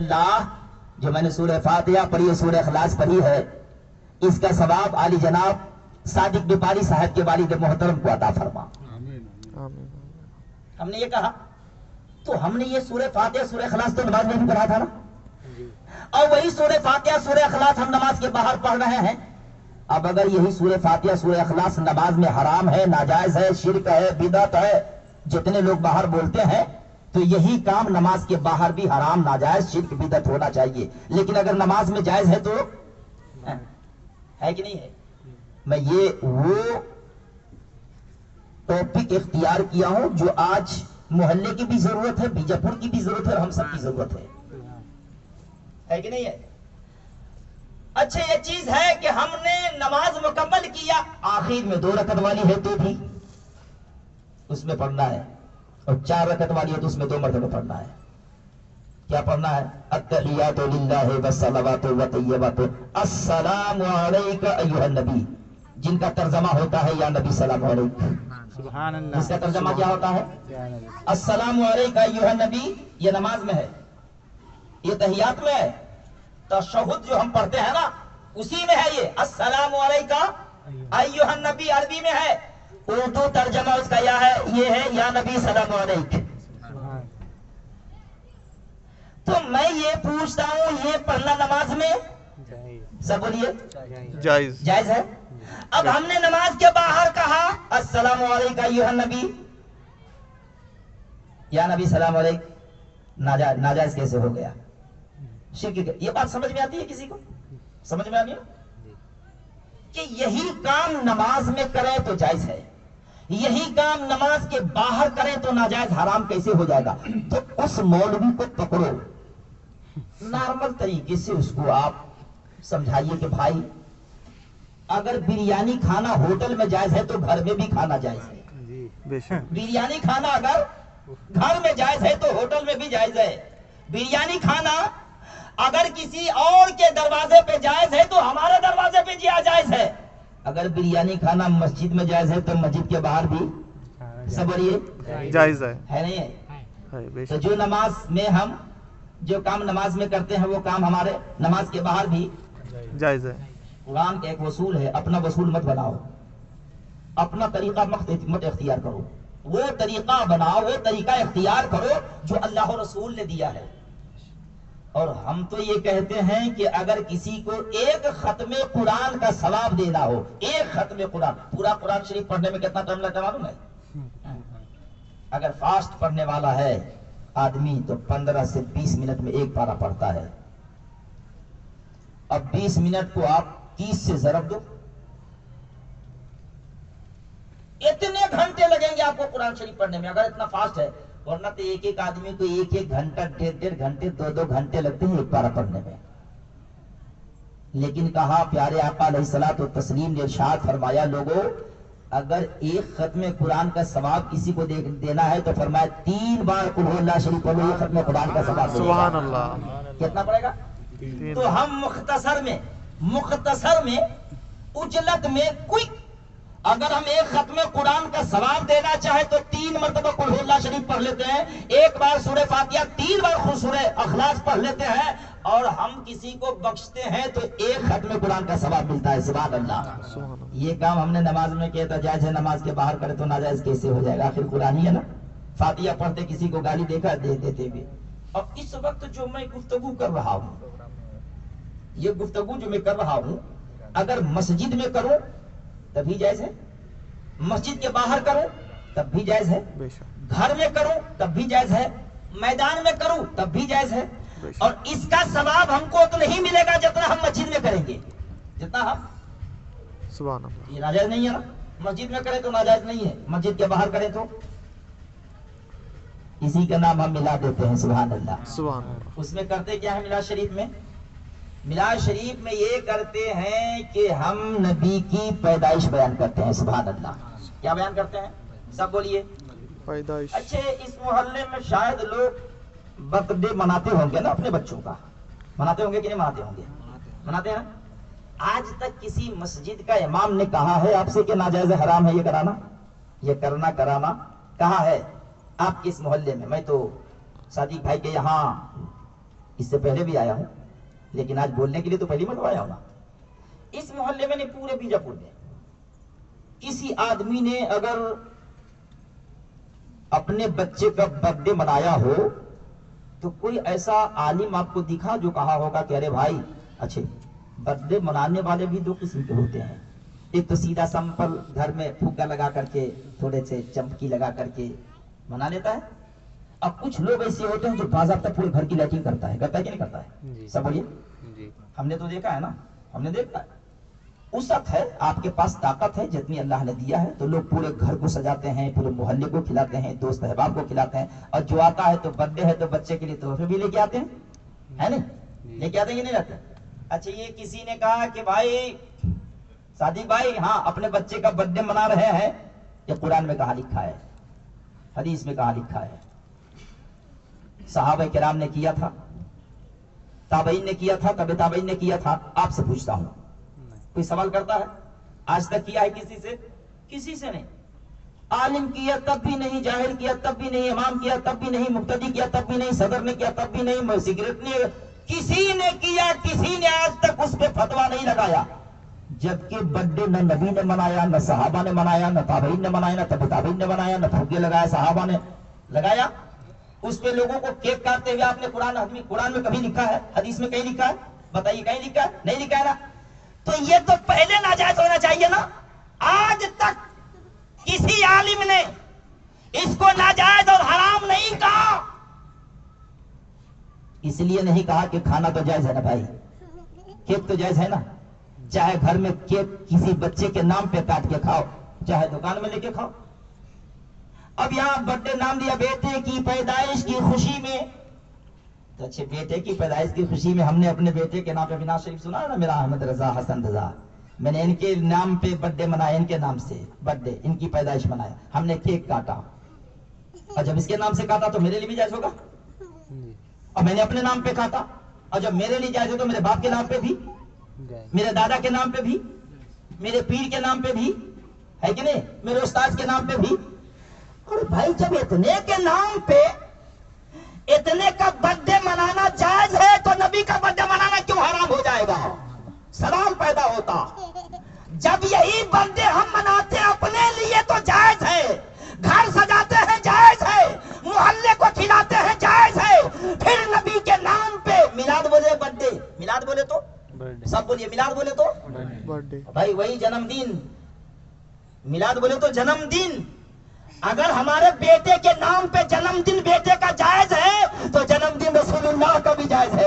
اللہ جو میں نے سورہ فاتحہ پڑھی ہے، سورہ اخلاص پڑھی ہے، اس کا ثواب عالی جناب صادق بپاری صاحب کے والد محترم کو عطا فرما۔ ہم نے یہ کہا تو ہم نے یہ سورہ فاتحہ سورہ اخلاص تو نماز میں بھی پڑھا تھا نا، اور وہی سورہ فاتحہ سورہ اخلاص ہم نماز کے باہر پڑھ رہے ہیں۔ اب اگر یہی سورہ فاتحہ سورہ اخلاص نماز میں حرام ہے، ناجائز ہے، شرک ہے، بدعت ہے، جتنے لوگ باہر بولتے ہیں، تو یہی کام نماز کے باہر بھی حرام، ناجائز، شرک، بدعت ہونا چاہیے۔ لیکن اگر نماز میں جائز ہے تو ہے کہ نہیں ہے؟ میں یہ وہ ٹاپک اختیار کیا ہوں جو آج محلے کی بھی ضرورت ہے، بیجاپور کی بھی ضرورت ہے، اور ہم سب کی ضرورت ہے کہ نہیں ہے؟ اچھا یہ چیز ہے کہ ہم نے نماز مکمل کیا، آخر میں 2 رکعت والی ہے تو بھی اس میں پڑھنا ہے، اور 4 رکعت والی ہے تو اس میں 2 مرتبہ پڑھنا ہے۔ کیا پڑھنا ہے؟ التحیات للہ والصلوات والطیبات السلام علیک ایھا النبی، جن کا ترجمہ ہوتا ہے یا نبی سلام علیک۔ سبحان اللہ۔ اس کا ترجمہ کیا ہوتا ہے؟ السلام علیک ایھا النبی، یہ نماز میں ہے، یہ تحیات میں ہے۔ تشہد جو ہم پڑھتے ہیں نا اسی میں ہے یہ السلام علیک ایھا النبی، عربی میں ہے، اردو ترجمہ اس کا یہ ہے یا نبی سلام علیک۔ تو میں یہ پوچھتا ہوں، یہ پڑھنا نماز میں سب بولیے جائز ہے؟ اب ہم نے نماز کے باہر کہا السلام علیک ایھا النبی یا نبی سلام علیک، ناجائز کیسے ہو گیا؟ شرک؟ یہ بات سمجھ میں آتی ہے کسی کو؟ سمجھ میں آتی ہے کہ یہی کام نماز میں کریں تو جائز ہے، یہی کام نماز کے باہر کریں تو ناجائز، حرام کیسے ہو جائے گا؟ تو اس مولوی کو پکڑو، نارمل طریقے سے اس کو آپ سمجھائیے کہ بھائی اگر بریانی کھانا ہوٹل میں جائز ہے تو گھر میں بھی کھانا جائز ہے۔ بریانی کھانا اگر گھر میں جائز ہے تو ہوٹل میں بھی جائز ہے۔ بریانی کھانا اگر کسی اور کے دروازے پہ جائز ہے تو ہمارے دروازے پہ جائز ہے۔ اگر بریانی کھانا مسجد میں جائز ہے تو مسجد کے باہر بھی سب بولیے جائز ہے نہیں ہے؟ تو جو نماز میں ہم جو کام نماز میں کرتے ہیں وہ کام ہمارے نماز کے باہر بھی جائز ہے۔ قرآن کا ایک وصول ہے، اپنا وصول مت بناؤ، اپنا طریقہ مت اختیار کرو، وہ طریقہ بناؤ، وہ طریقہ اختیار کرو جو اللہ و رسول نے دیا ہے۔ اور ہم تو یہ کہتے ہیں کہ اگر کسی کو ایک ختم قرآن کا ثواب دینا ہو، ایک ختم قرآن، پورا قرآن شریف پڑھنے میں کتنا ٹائم لگتا معلوم ہے؟ اگر فاسٹ پڑھنے والا ہے آدمی تو 15 سے 20 منٹ میں ایک پارہ پڑھتا ہے۔ اب 20 منٹ کو آپ 30 سے ضرب دو، اتنے گھنٹے لگیں گے آپ کو قرآن شریف پڑھنے میں اگر اتنا فاسٹ ہے، ورنہ تو ایک آدمی کو 1 گھنٹہ 1.5 گھنٹے 2 گھنٹے لگتے ہیں ایک پارہ پڑھنے میں۔ لیکن کہا پیارے آقا علیہ الصلوۃ والتسلیم نے ارشاد فرمایا، لوگوں اگر ایک ختم قرآن کا ثواب کسی کو دینا ہے تو فرمایا 3 بار قل ہو اللہ شریف پڑھو، یہ ختم قرآن کا ثواب ملے گا۔ سبحان اللہ۔ کتنا پڑے گا؟ تو ہم مختصر میں اجلت میں کوئک اگر ہم ایک ختم قرآن کا ثواب دینا چاہے تو 3 مرتبہ قل ہو اللہ شریف پڑھ لیتے ہیں، ایک بار سورہ فاتحہ، 3 بار سورہ اخلاص پڑھ لیتے ہیں، اور ہم کسی کو بخشتے ہیں تو ایک ختم قرآن کا ثواب ملتا ہے۔ سبحان اللہ۔ یہ کام ہم نے نماز میں کیا تھا، جائز ہے، نماز کے باہر کرے تو ناجائز کیسے ہو جائے گا؟ آخر قرآن ہی ہے نا۔ فاتحہ پڑھتے کسی کو گالی دیکھا دے دیتے بھی۔ اور اس وقت جو میں گفتگو کر رہا ہوں، یہ گفتگو جو میں کر رہا ہوں اگر مسجد میں کروں تبھی جائز ہے، مسجد کے باہر کروں تب بھی جائز ہے، گھر میں کروں تب بھی جائز ہے، میدان میں کروں تب بھی جائز ہے، اور اس کا ثواب ہم کو تو نہیں ملے گا جتنا ہم مسجد میں کریں گے، جتنا ہم سبحان اللہ۔ یہ ناجائز نہیں ہے نا؟ مسجد میں کریں تو ناجائز نہیں ہے، مسجد کے باہر کریں تو اسی کا نام ہم ملا دیتے ہیں۔ سبحان اللہ۔ سبحان اللہ۔ اس میں کرتے کیا ہے؟ میلاد شریف میں، میلاد شریف میں یہ کرتے ہیں کہ ہم نبی کی پیدائش بیان کرتے ہیں۔ سبحان اللہ۔ کیا بیان کرتے ہیں؟ سب بولیے پیدائش۔ اچھے اس محلے میں شاید لوگ برتھ ڈے مناتے ہوں گے نا، اپنے بچوں کا مناتے ہوں گے کہ نہیں مناتے ہوں گے؟ مناتے ہیں نا۔ آج تک کسی مسجد کا امام نے کہا ہے آپ سے کہ ناجائز حرام ہے یہ کرانا، یہ کرنا کرانا؟ کہا ہے آپ کے اس محلے میں؟ میں تو صادق بھائی کے یہاں اس سے پہلے بھی آیا ہوں، لیکن آج بولنے کے لیے تو پہلی مرتبہ آیا ہوں نا۔ اس محلے میں نہیں، پورے بیجاپور میں کسی آدمی نے اگر اپنے بچے کا برتھ ڈے منایا ہو تو کوئی ایسا عالم آپ کو دکھا جو کہا ہوگا کہ ارے بھائی اچھے برتھ ڈے منانے والے بھی دو قسم کے ہوتے ہیں، ایک تو سیدھا سمپل گھر میں پھگا لگا کر کے تھوڑے سے چمکی لگا کر کے منا لیتا ہے، اب کچھ لوگ ایسے ہوتے ہیں جو باضابطہ پورے گھر کی لائٹنگ کرتا ہے کہ نہیں کرتا ہے؟ سب بولیے، ہم نے تو دیکھا ہے نا، ہم نے دیکھا ہے۔ وسعت ہے، آپ کے پاس طاقت ہے جتنی اللہ نے دیا ہے تو لوگ پورے گھر کو سجاتے ہیں، پورے محلے کو کھلاتے ہیں، دوست احباب کو کھلاتے ہیں، اور جو آتا ہے تو برتھ ڈے ہے تو بچے کے لیے تحفے بھی لے کے آتے ہیں، ہے نہیں؟ لے کے آتے ہیں کہ نہیں آتے؟ اچھا یہ کسی نے کہا کہ بھائی صادق بھائی ہاں اپنے بچے کا برتھ ڈے منا رہے ہیں، یہ قرآن میں کہاں لکھا ہے، حدیث میں کہاں لکھا ہے؟ صحابہ کرام نے کیا تھا، تابعین نے کیا تھا، تبع تابعین نے کیا تھا، آپ سے پوچھتا ہوں کوئی سوال کرتا ہے آج تک کیا ہے کسی سے؟ کسی سے نہیں۔ عالم کیا تب بھی نہیں، جاہر کیا تب بھی نہیں، امام کیا تب بھی نہیں، مقتدی کیا تب بھی نہیں، صدر نے کیا تب بھی نہیں، سگریٹ نے کسی نے کیا، کسی نے آج تک اس پہ فتویٰ نہیں لگایا، جبکہ برتھ ڈے نہ نبی نے منایا، نہ صحابہ نے منایا، نہ تابعین نے منایا، نہ تبع تابعین نے منایا، نہ پھگے لگایا صحابہ نے لگایا۔ اس پہ لوگوں کو کیک کاٹتے ہوئے آپ نے قرآن میں کبھی لکھا ہے؟ حدیث میں کہیں لکھا ہے؟ بتائیے کہیں لکھا ہے؟ نہیں لکھا ہے نا؟ تو یہ تو پہلے ناجائز ہونا چاہیے نا، آج تک کسی عالم نے اس کو ناجائز اور حرام نہیں کہا، اس لیے نہیں کہا کہ کھانا تو جائز ہے نا بھائی، کیک تو جائز ہے نا، چاہے گھر میں کیک کسی بچے کے نام پہ کاٹ کے کھاؤ، چاہے دکان میں لے کے کھاؤ۔ اب یہاں برتھ ڈے نام دیا بیٹے کی پیدائش کی خوشی میں، تو اچھے بیٹے کی پیدائش کی خوشی میں ہم نے اپنے بیٹے کے نام پہ بنا شریف سنا نا، میرا احمد رضا حسن رضا، میں نے ان کے نام پہ برتھ ڈے منایا، ان کے نام سے برتھ ڈے، ان کی پیدائش منایا، ہم نے کیک کاٹا، اور جب اس کے نام سے کاٹا تو میرے لیے بھی جائز ہوگا، اور میں نے اپنے نام پہ کاٹا، اور جب میرے لیے جائز ہو تو میرے باپ کے نام پہ بھی، میرے دادا کے نام پہ بھی، میرے پیر کے نام پہ بھی، ہے کہ نہیں، میرے استاد کے نام پہ بھی۔ اور بھائی جب اتنے کے نام پہ اتنے کا برتھ ڈے منانا جائز ہے تو نبی کا برتھ ڈے منانا کیوں حرام ہو جائے گا؟ سوال پیدا ہوتا، جب یہی برتھ ڈے ہم مناتے ہیں اپنے لیے تو جائز ہے، گھر سجاتے ہیں جائز ہے، محلے کو کھلاتے ہیں جائز ہے، پھر نبی کے نام پہ میلاد بولے، برتھ ڈے میلاد بولے تو سب بولیے، میلاد بولے تو بھائی وہی جنم دن، میلاد بولے تو جنم دن، اگر ہمارے بیٹے کے نام پہ جنم دن بیٹے کا جائز ہے تو جنم دن رسول اللہ کا بھی جائز ہے۔